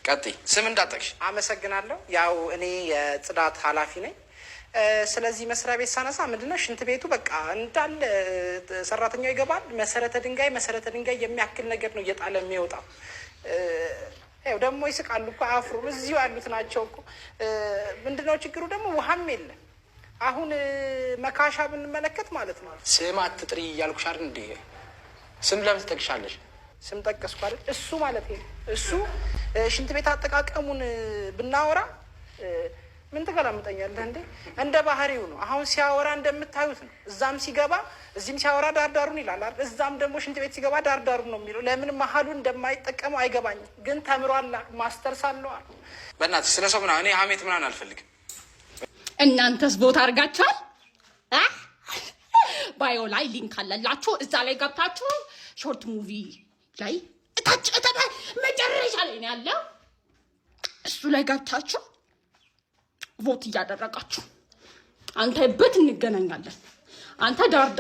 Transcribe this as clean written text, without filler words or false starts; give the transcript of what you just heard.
ቀጥይ። ስም እንዳጠቅሽ አመሰግናለሁ። ያው እኔ የጽዳት ኃላፊ ነኝ። ስለዚህ መስሪያ ቤት ሳነሳ ምንድነው ሽንት ቤቱ በቃ እንዳለ ሰራተኛው ይገባል። መሰረተ ድንጋይ የሚያክል ነገር ነው እየጣለ የሚወጣው። ያው ደግሞ ይስቃሉ እኮ አፍሩ እዚሁ ያሉት ናቸው እኮ። ምንድነው ችግሩ ደግሞ ውሃም የለም። አሁን መካሻ ብንመለከት ማለት ነው። ስም አትጥሪ እያልኩሽ አይደል እንዴ? ስም ለምን ትጠቅሻለሽ? ስም ጠቀስኩ አይደል? እሱ ማለት ነው እሱ ሽንት ቤት አጠቃቀሙን ብናወራ ምን ትገላምጠኛለህ እንዴ? እንደ ባህሪው ነው። አሁን ሲያወራ እንደምታዩት ነው። እዛም ሲገባ እዚህም ሲያወራ ዳርዳሩን ይላል አይደል? እዛም ደግሞ ሽንት ቤት ሲገባ ዳርዳሩን ነው የሚለው። ለምን መሀሉን እንደማይጠቀመው አይገባኝም። ግን ተምሯል፣ ማስተርስ አለዋል። በእናትሽ ስለ ሰው ምናምን እኔ ሀሜት ምናምን አልፈልግም። እናንተስ ቦታ አድርጋችኋል? ባዮ ላይ ሊንክ አለላችሁ። እዛ ላይ ገብታችሁ ሾርት ሙቪ ላይ እታች መጨረሻ ላይ ነው ያለው። እሱ ላይ ገብታችሁ ቮት እያደረጋችሁ አንተ በት እንገናኛለን። አንተ ዳር